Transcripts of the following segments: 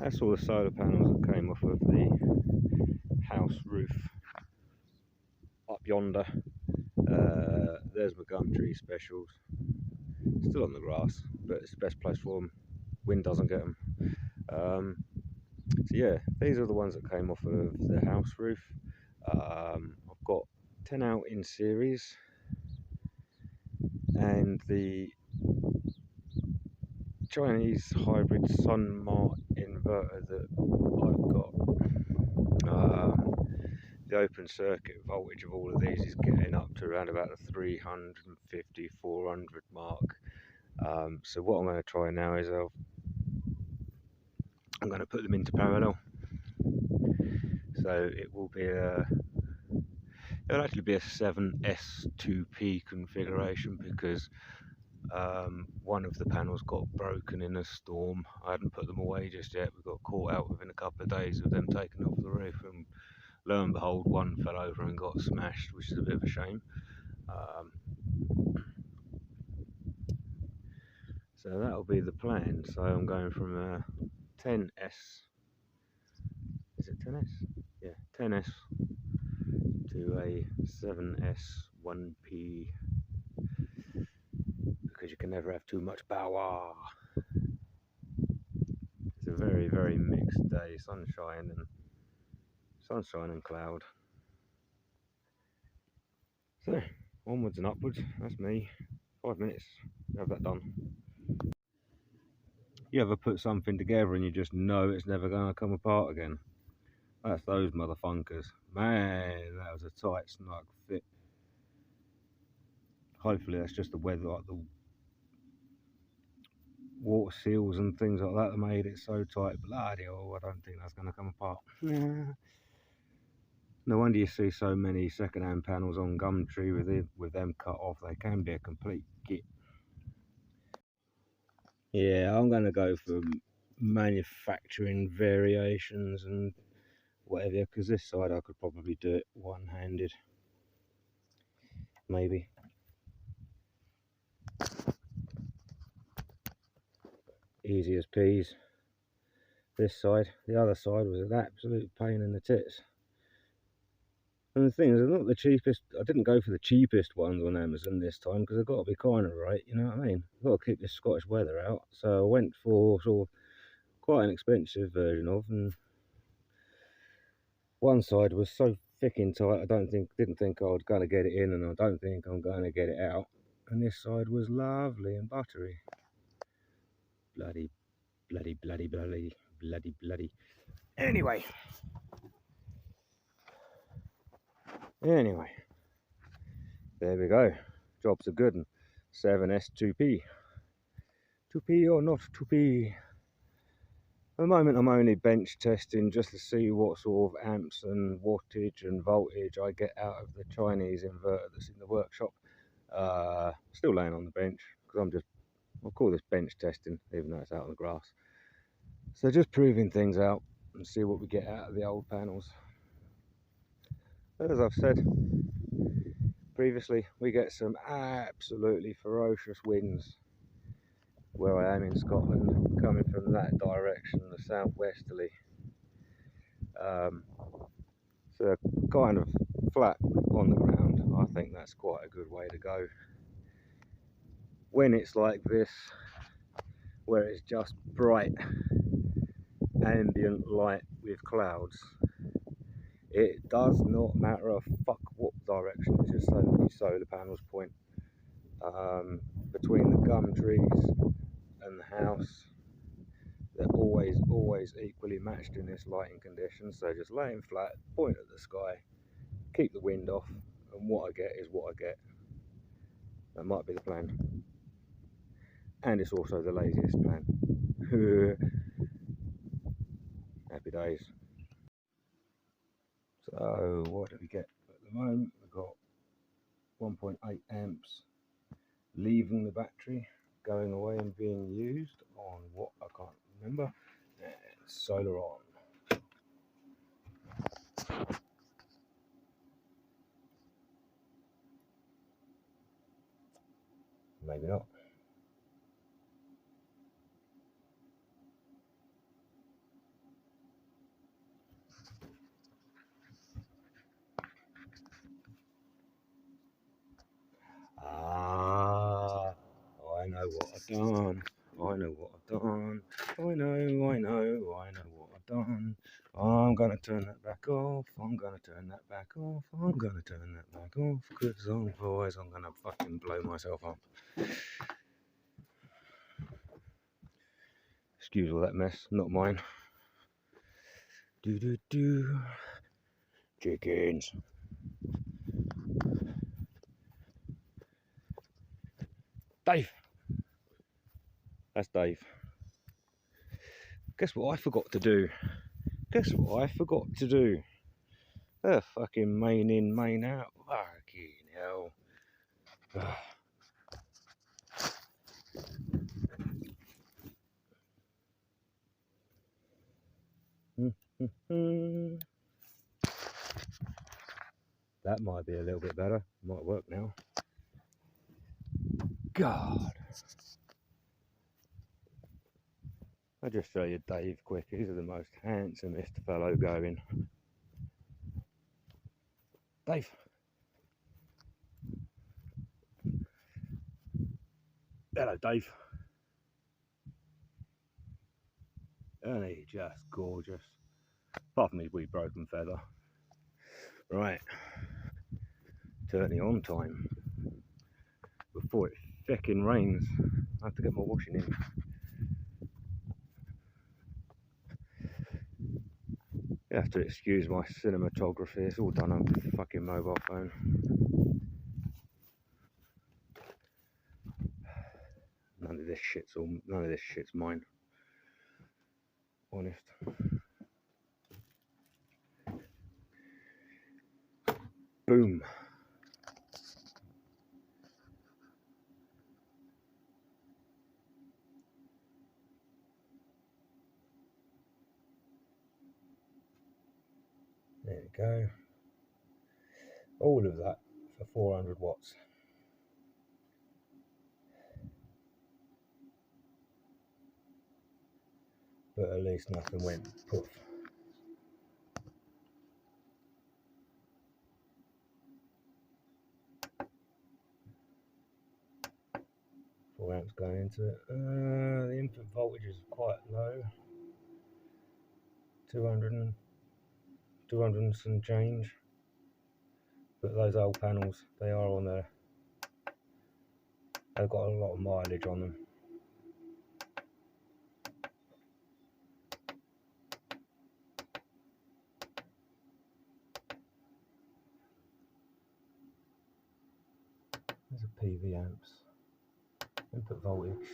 That's all the solar panels that came off of the house roof up yonder. There's my gum tree specials, still on the grass, but it's the best place for them. Wind doesn't get them. So yeah, these are the ones that came off of the house roof. I've got 10 out in series, and the Chinese hybrid sun mart inverter that I've got, the open circuit voltage of all of these is getting up to around about the 350, 400 mark. So what I'm going to try now is I'm going to put them into parallel. So it will be it'll actually be a 7S2P configuration, because one of the panels got broken in a storm. I hadn't put them away just yet. We got caught out within a couple of days of them taking off the roof, and lo and behold, one fell over and got smashed, which is a bit of a shame. So that'll be the plan. So I'm going from a 10S, is it 10S? Yeah, 10S to a 7S1P, because you can never have too much power. It's a very, very mixed day, sunshine and cloud. So onwards and upwards, that's me. 5 minutes, have that done. You ever put something together and you just know it's never going to come apart again? That's those motherfuckers. Man, that was a tight, snug fit. Hopefully that's just the weather, like the water seals and things like that made it so tight. Bloody hell, I don't think that's going to come apart. No wonder you see so many second-hand panels on Gumtree with them cut off. They can be a complete git. Yeah, I'm going to go for manufacturing variations and whatever, because this side I could probably do it one-handed, maybe. Easy as peas. This side, the other side was an absolute pain in the tits. And the thing is, not the cheapest. I didn't go for the cheapest ones on Amazon this time, because I've got to be kind of right, you know what I mean? I've got to keep this Scottish weather out. So I went for sort of quite an expensive version of, and one side was so thick and tight, didn't think I was going to get it in, and I don't think I'm going to get it out. And this side was lovely and buttery. Bloody. Anyway, there we go. Jobs are good. And 7S2P. 2P or not 2P? At the moment I'm only bench testing just to see what sort of amps and wattage and voltage I get out of the Chinese inverter that's in the workshop. Still laying on the bench, because I'll call this bench testing, even though it's out on the grass. So just proving things out and see what we get out of the old panels. As I've said previously, we get some absolutely ferocious winds where I am in Scotland, coming from that direction, the southwesterly. So kind of flat on the ground. I think that's quite a good way to go. When it's like this, where it's just bright ambient light with clouds, it does not matter a fuck what direction your solar panels point. Between the gum trees and the house, they're always equally matched in this lighting condition. So just laying flat, point at the sky, keep the wind off, and what I get is what I get. That might be the plan, and it's also the laziest plan. Happy days. So what do we get at the moment? We've got 1.8 amps leaving the battery, going away and being used on what I can't remember, and solar on. Maybe not. what I've done. I know what I've done. I know what I've done. I'm gonna turn that back off. I'm gonna turn that back off. I'm gonna turn that back off. Because otherwise I'm gonna fucking blow myself up. Excuse all that mess, not mine. Do do do. Chickens. Dave. That's Dave. Guess what I forgot to do? Guess what I forgot to do? Fucking main in, main out. Fucking hell. That might be a little bit better. Might work now. God. I'll just show you Dave quick. He's the most handsomest fellow going. Dave. Hello, Dave. Isn't he just gorgeous? Apart from his wee broken feather. Right. Turning on time. Before it feckin' rains. I have to get my washing in. You have to excuse my cinematography. It's all done on the fucking mobile phone. None of this shit's mine. Honest. Boom. There we go. All of that for 400 watts. But at least nothing went poof. Four amps going into it. The input voltage is quite low. 200 and some change. But those old panels, they are on there. They've got a lot of mileage on them. There's a PV amps. Input voltage.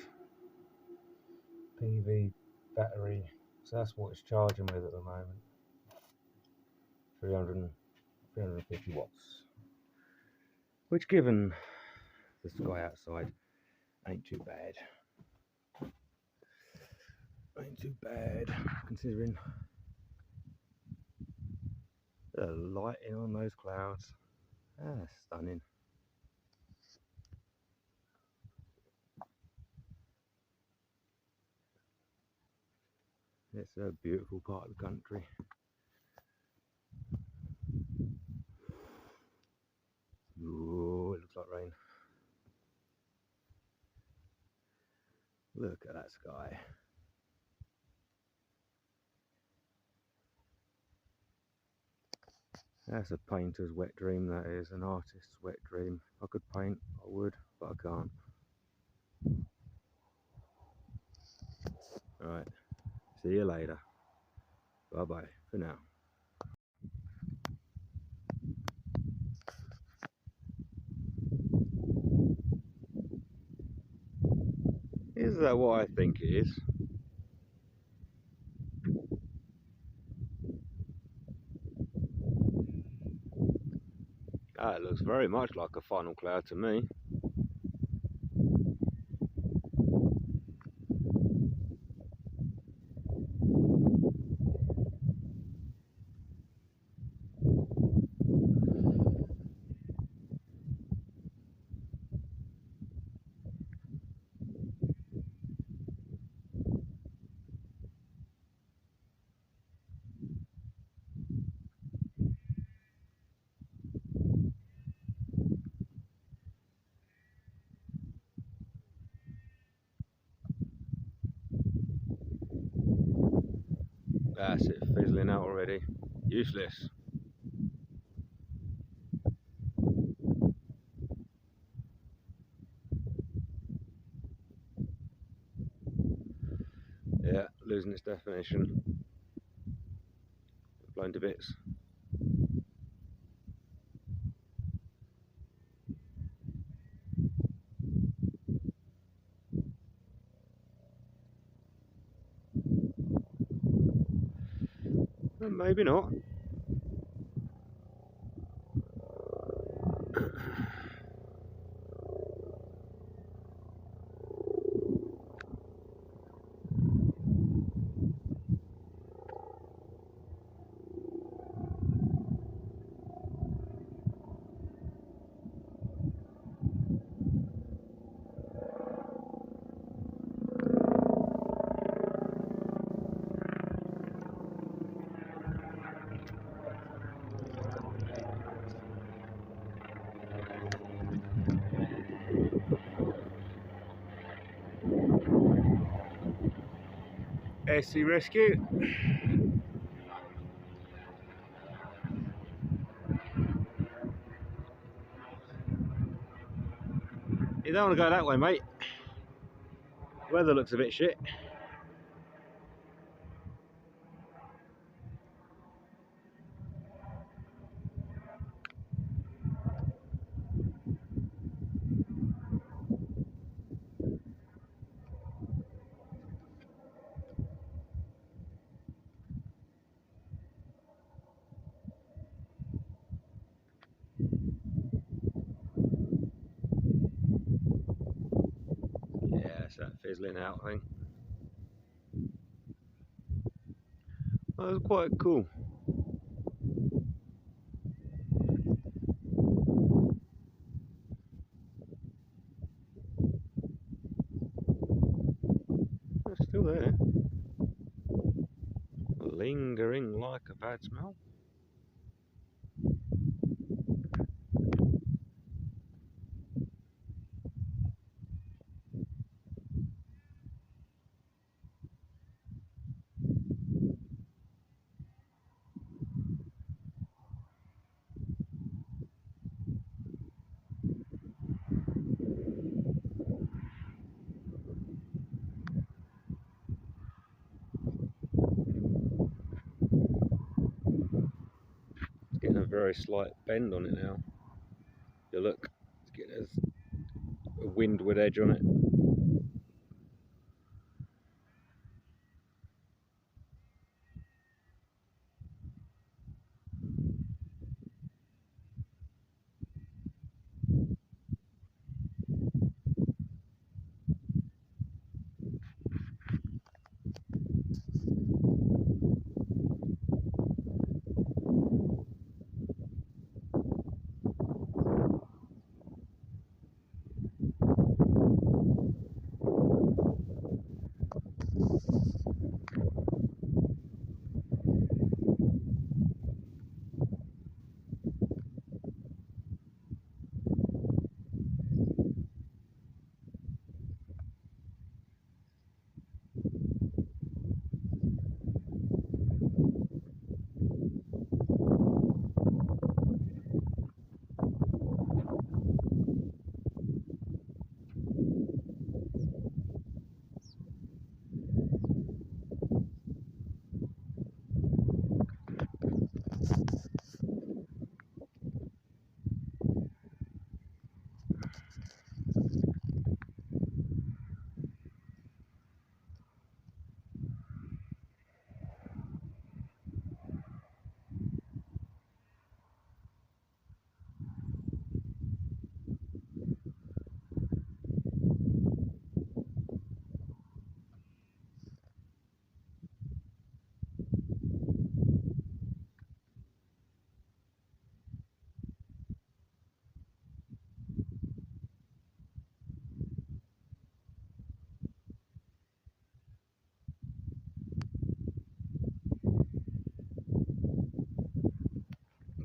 PV battery. So that's what it's charging with at the moment. 350 watts. Which, given the sky outside, ain't too bad. Ain't too bad, considering the lighting on those clouds. Stunning. It's a beautiful part of the country. Ooh, it looks like rain. Look at that sky. That's a painter's wet dream, that is, an artist's wet dream. If I could paint, I would, but I can't. Alright, see you later. Bye bye for now. Is that what I think it is? It looks very much like a funnel cloud to me. That's it, fizzling out already. Useless. Yeah, losing its definition. Blown to bits. Maybe not. SC rescue. You don't want to go that way, mate. Weather looks a bit shit. Yeah, it's that fizzling out thing. That was quite cool. It's still there. Lingering like a bad smell. It's getting a very slight bend on it now. You look, it's getting a windward edge on it.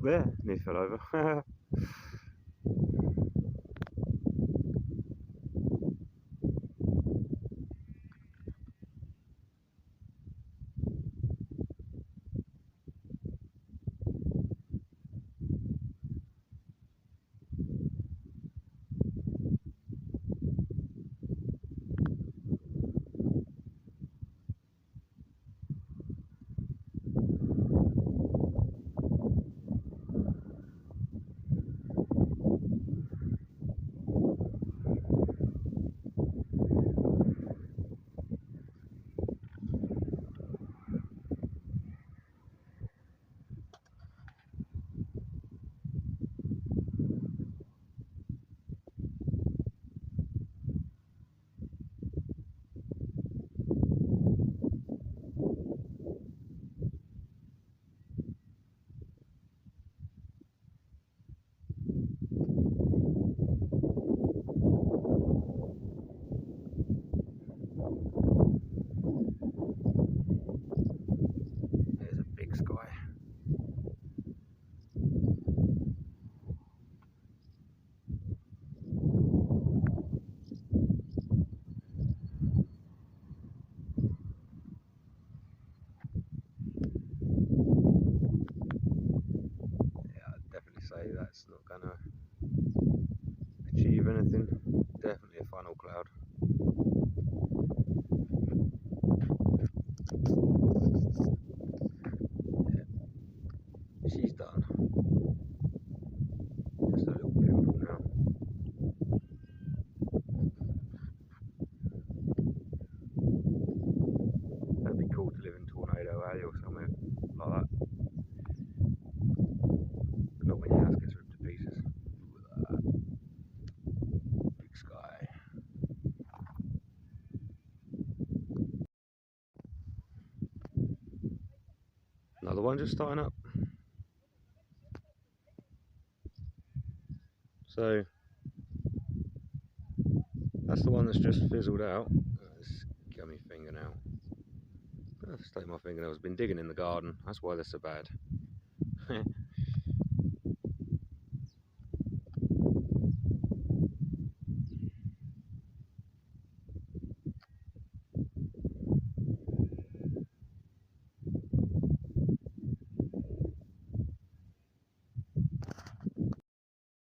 There, nearly fell over. That's not going to achieve anything. Definitely a funnel cloud. Yeah, she's done. Just a little pimple now. That'd be cool to live in Tornado Alley or somewhere like that. But not when your house gets ripped to pieces. Big sky. Another one just starting up. So that's the one that's just fizzled out. Let's get my fingernail. I've stayed my fingernails. Been digging in the garden. That's why they're so bad.